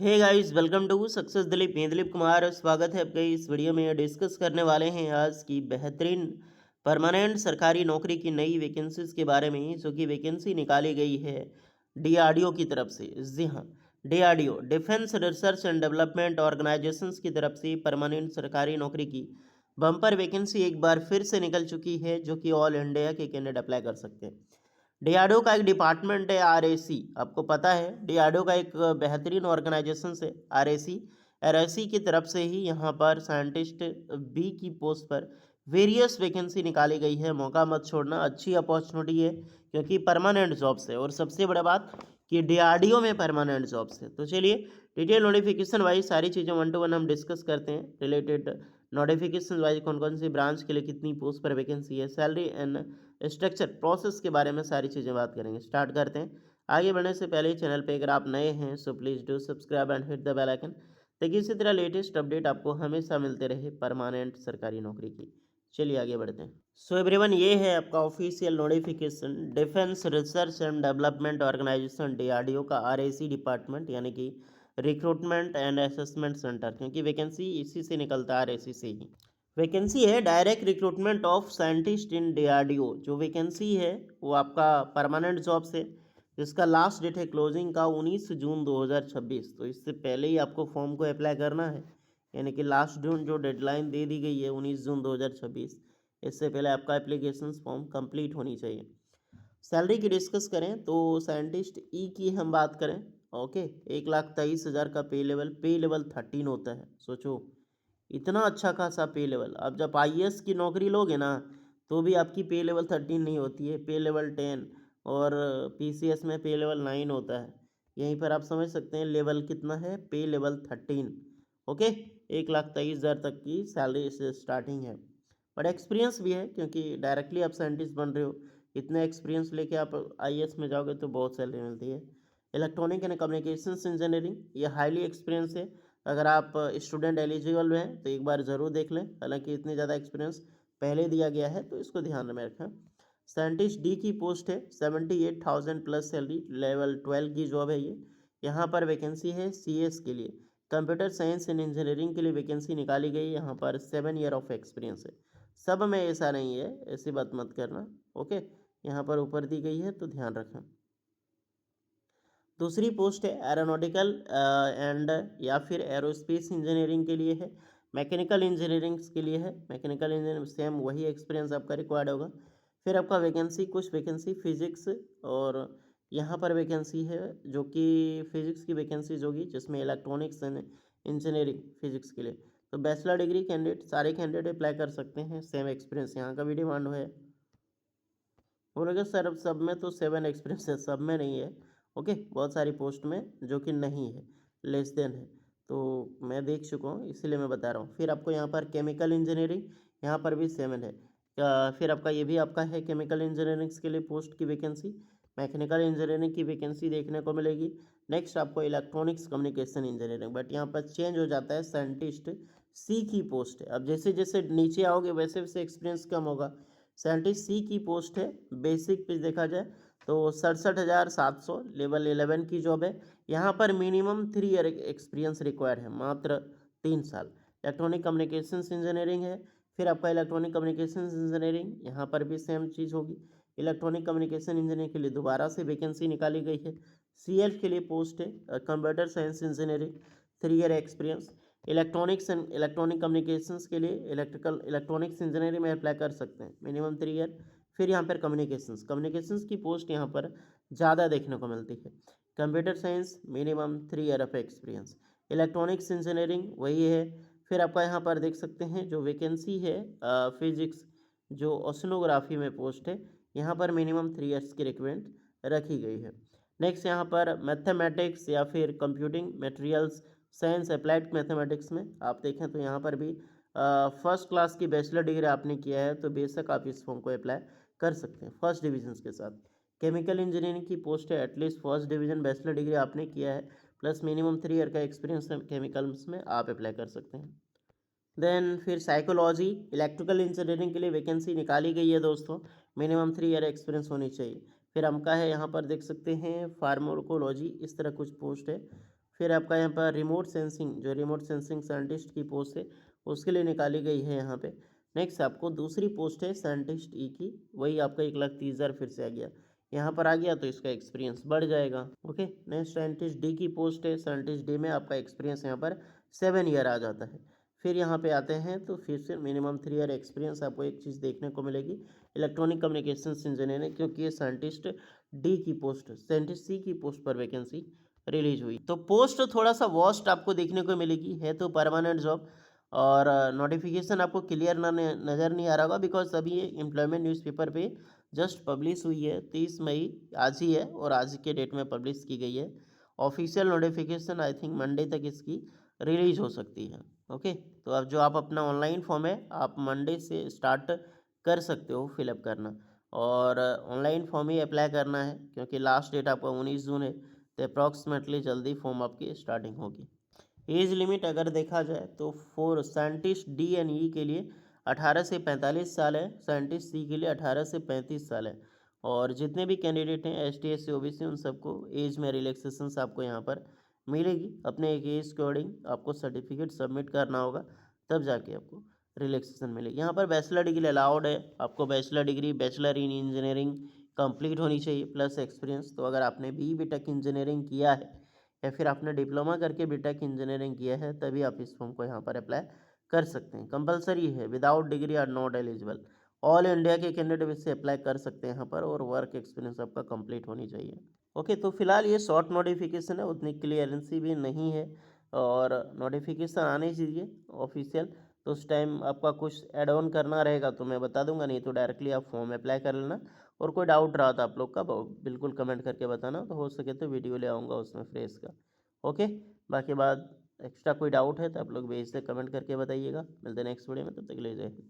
Hey guys, welcome to success Dilip. मैं दिलीप कुमार, स्वागत है आपका। इस वीडियो में डिस्कस करने वाले हैं आज की बेहतरीन परमानेंट सरकारी नौकरी की नई वैकेंसीज के बारे में, जो कि वैकेंसी निकाली गई है डीआरडीओ की तरफ से। जी हाँ, DRDO defence research and development organisations की तरफ से परमानेंट सरकारी नौकरी की बम्पर वैकेंसी एक बार फिर से निकल चुकी है, जो कि ऑल इंडिया के कैंडिडेट अप्लाई कर सकते हैं। डीआरडीओ का एक डिपार्टमेंट है आरएसी, आपको पता है डीआरडीओ का एक बेहतरीन ऑर्गेनाइजेशन है आरएसी। आरएसी की तरफ से ही यहाँ पर साइंटिस्ट बी की पोस्ट पर वेरियस वैकेंसी निकाली गई है। मौका मत छोड़ना, अच्छी अपॉर्चुनिटी है क्योंकि परमानेंट जॉब्स है, और सबसे बड़ा बात कि डीआरडीओ में परमानेंट जॉब्स है। तो चलिए डिटेल नोटिफिकेशन वाइज सारी चीज़ें वन टू वन हम डिस्कस करते हैं। रिलेटेड नोटिफिकेशन वाइज कौन कौन सी ब्रांच के लिए कितनी पोस्ट पर वैकेंसी है, सैलरी एंड स्ट्रक्चर प्रोसेस के बारे में सारी चीज़ें बात करेंगे। स्टार्ट करते हैं। आगे बढ़ने से पहले चैनल पे अगर आप नए हैं so please do subscribe and hit the bell icon, ताकि इसी तरह लेटेस्ट अपडेट आपको हमेशा मिलते रहे परमानेंट सरकारी नौकरी की। चलिए आगे बढ़ते हैं। सो एवरीवन, ये है आपका official notification defence research and development organisation DRDO का आरएसी डिपार्टमेंट, यानी कि रिक्रूटमेंट एंड असेसमेंट सेंटर, क्योंकि वैकेंसी इसी से निकलता है, आरएसी से ही। वैकेंसी है direct recruitment of scientist in DRDO. जो वैकेंसी है वो आपका परमानेंट जॉब से, जिसका लास्ट डेट है क्लोजिंग का 19 जून 2026। तो इससे पहले ही आपको फॉर्म को अप्लाई करना है, यानी कि लास्ट जून जो डेडलाइन दे दी गई है 19 जून 2026, इससे पहले आपका एप्लीकेशन फॉर्म कंप्लीट होनी चाहिए। सैलरी की डिस्कस करें तो साइंटिस्ट ई की हम बात करें, ओके, 1,23,000 का पे लेवल 13 होता है। सोचो, इतना अच्छा खासा पे लेवल। अब जब आईएएस की नौकरी लोगे ना, तो भी आपकी पे लेवल 13 नहीं होती है, पे लेवल 10, और पीसीएस में पे लेवल 9 होता है। यहीं पर आप समझ सकते हैं लेवल कितना है, पे लेवल 13। ओके, 1,23,000 तक की सैलरी से स्टार्टिंग है। बट एक्सपीरियंस भी है, क्योंकि डायरेक्टली आप साइंटिस्ट बन रहे हो, इतना एक्सपीरियंस लेके आप आईएएस में जाओगे तो बहुत सैलरी मिलती है। इलेक्ट्रॉनिक एंड कम्युनिकेशंस इंजीनियरिंग, ये हाईली एक्सपीरियंस है। अगर आप स्टूडेंट एलिजिबल हैं तो एक बार ज़रूर देख लें, हालांकि इतनी ज़्यादा एक्सपीरियंस पहले दिया गया है तो इसको ध्यान में रखें। साइंटिस्ट डी की पोस्ट है, 78,000 प्लस सैलरी, लेवल 12 की जॉब है ये। यहाँ पर वैकेंसी है सीएस के लिए, कंप्यूटर साइंस एंड इंजीनियरिंग के लिए वैकेंसी निकाली गई। यहाँ पर 7 ईयर ऑफ एक्सपीरियंस है। सब में ऐसा नहीं है, ऐसी बात मत करना। ओके, यहाँ पर ऊपर दी गई है तो ध्यान रखें। दूसरी पोस्ट है एरोनॉटिकल एंड या फिर एरोस्पेस इंजीनियरिंग के लिए है। मैकेनिकल इंजीनियरिंग के लिए है। मैकेनिकल इंजीनियरिंग सेम वही एक्सपीरियंस आपका रिक्वायर्ड होगा। फिर आपका वैकेंसी, कुछ वैकेंसी फिजिक्स, और यहाँ पर वैकेंसी है जो कि फिजिक्स की वैकेंसीज होगी, जिसमें इलेक्ट्रॉनिक्स एंड इंजीनियरिंग फिजिक्स के लिए। तो बैचलर डिग्री कैंडिडेट, सारे कैंडिडेट अप्लाई कर सकते हैं। सेम एक्सपीरियंस यहाँ का भी डिमांड है। बोलोगे सर सब में तो 7 एक्सपीरियंस है, सब में नहीं है। ओके, बहुत सारी पोस्ट में जो कि नहीं है, लेस देन है, तो मैं देख चुका हूँ इसीलिए मैं बता रहा हूँ। फिर आपको यहाँ पर केमिकल इंजीनियरिंग, यहाँ पर भी 7 है। फिर आपका ये भी आपका है केमिकल इंजीनियरिंग के लिए पोस्ट की वैकेंसी। मैकेनिकल इंजीनियरिंग की वैकेंसी देखने को मिलेगी। नेक्स्ट आपको इलेक्ट्रॉनिक्स कम्युनिकेशन इंजीनियरिंग, बट यहाँ पर चेंज हो जाता है, साइंटिस्ट सी की पोस्ट है। अब जैसे जैसे नीचे आओगे वैसे वैसे एक्सपीरियंस कम होगा। साइंटिस्ट सी की पोस्ट है, बेसिक पे देखा जाए तो 67,700, लेवल 11 की जॉब है। यहाँ पर मिनिमम 3 ईयर एक्सपीरियंस रिक्वायर्ड है, मात्र 3 साल। इलेक्ट्रॉनिक कम्युनिकेशंस इंजीनियरिंग है। फिर आपका इलेक्ट्रॉनिक कम्युनिकेशंस इंजीनियरिंग, यहाँ पर भी सेम चीज़ होगी। इलेक्ट्रॉनिक कम्युनिकेशन इंजीनियरिंग के लिए दोबारा से वैकेंसी निकाली गई है। सीएल के लिए पोस्ट है computer science engineering, 3 year experience. Electronics and electronic communications के लिए इलेक्ट्रॉनिक्स इंजीनियरिंग में अप्लाई कर सकते हैं, मिनिमम 3 ईयर। फिर यहाँ पर कम्युनिकेशंस की पोस्ट यहाँ पर ज़्यादा देखने को मिलती है। Computer science minimum 3 year of experience. Electronics engineering वही है। फिर आपका यहाँ पर देख सकते हैं जो वैकेंसी है फिजिक्स, जो ओशनोग्राफी में पोस्ट है, यहाँ पर मिनिमम 3 ईयर्स की रिक्वायरमेंट रखी गई है। नेक्स्ट यहाँ पर मैथमेटिक्स या फिर computing materials science applied mathematics में आप देखें तो यहाँ पर भी फर्स्ट क्लास की बैचलर डिग्री आपने किया है तो बेशक आप इस फॉर्म को अप्लाई कर सकते हैं फर्स्ट डिवीजन के साथ। केमिकल इंजीनियरिंग की पोस्ट है, at least first division bachelor degree आपने किया है, प्लस मिनिमम 3 ईयर का एक्सपीरियंस केमिकल्स में, आप अप्लाई कर सकते हैं। देन फिर साइकोलॉजी, इलेक्ट्रिकल इंजीनियरिंग के लिए वैकेंसी निकाली गई है दोस्तों, मिनिमम 3 ईयर एक्सपीरियंस होनी चाहिए। फिर हमका है यहाँ पर देख सकते हैं फार्माकोलॉजी, इस तरह कुछ पोस्ट है। फिर आपका यहाँ पर रिमोट सेंसिंग, जो रिमोट सेंसिंग साइंटिस्ट की पोस्ट है उसके लिए निकाली गई है यहाँ पे। नेक्स्ट आपको दूसरी पोस्ट है साइंटिस्ट ई की, वही आपका 1,30,000 फिर से आ गया, यहाँ पर आ गया तो इसका एक्सपीरियंस बढ़ जाएगा। ओके, नेक्स्ट साइंटिस्ट डी की पोस्ट है, साइंटिस्ट डी में आपका एक्सपीरियंस यहाँ पर 7 ईयर आ जाता है। फिर यहाँ पे आते हैं तो फिर से मिनिमम 3 ईयर एक्सपीरियंस आपको एक चीज़ देखने को मिलेगी, इलेक्ट्रॉनिक कम्युनिकेशंस इंजीनियरिंग, क्योंकि ये साइंटिस्ट डी की पोस्ट, साइंटिस्ट सी की पोस्ट पर वैकेंसी रिलीज हुई। तो पोस्ट थोड़ा सा वॉस्ट आपको देखने को मिलेगी, है तो परमानेंट जॉब, और नोटिफिकेशन आपको क्लियर नज़र नहीं आ रहा होगा, बिकॉज अभी ये एम्प्लॉयमेंट न्यूज़पेपर पे जस्ट पब्लिश हुई है 30 मई, आज ही है और आज के डेट में पब्लिश की गई है। Official notification I think Monday तक इसकी रिलीज हो सकती है। ओके, तो अब जो आप अपना ऑनलाइन फॉर्म है आप मंडे से स्टार्ट कर सकते हो फिलअप करना, और ऑनलाइन फॉर्म ही अप्लाई करना है क्योंकि लास्ट डेट आपका 19 जून है, तो अप्रॉक्सीमेटली जल्दी फॉर्म आपकी स्टार्टिंग होगी। एज लिमिट अगर देखा जाए तो फॉर साइंटिस्ट डी एंड ई के लिए 18 से 45 साल है, साइंटिस्ट सी के लिए 18 से 35 साल है, और जितने भी कैंडिडेट हैं S T S C O B C उन सबको एज में रिलैक्सेशन आपको यहाँ पर मिलेगी। अपने एक एज के अकॉर्डिंग आपको सर्टिफिकेट सबमिट करना होगा, तब जाके आपको रिलैक्सेशन मिलेगी। यहाँ पर बैचलर डिग्री अलाउड है, आपको bachelor degree, bachelor in engineering complete होनी चाहिए प्लस एक्सपीरियंस। तो अगर आपने बी टेक इंजीनियरिंग किया है या फिर आपने डिप्लोमा करके बीटेक इंजीनियरिंग किया है तभी आप इस फॉर्म को यहाँ पर अप्लाई कर सकते हैं। कंपलसरी है, without degree are not eligible. All India के कैंडिडेट इससे अप्लाई कर सकते हैं यहाँ पर, और वर्क एक्सपीरियंस आपका कंप्लीट होनी चाहिए। ओके, तो फिलहाल ये शॉर्ट नोटिफिकेशन है, उतनी क्लियरेंसी भी नहीं है, और नोटिफिकेशन आने चाहिए ऑफिशियल, तो उस टाइम आपका कुछ ऐड ऑन करना रहेगा तो मैं बता दूंगा, नहीं तो डायरेक्टली आप फॉर्म अप्लाई कर लेना। और कोई डाउट रहा था आप लोग का बिल्कुल कमेंट करके बताना, तो हो सके तो वीडियो ले आऊँगा उसमें फ्रेश का। ओके, बाकी बात एक्स्ट्रा कोई डाउट है तो आप लोग भेज से कमेंट करके बताइएगा। मिलते हैं नेक्स्ट वीडियो में, तब तक के लिए जय हिंद।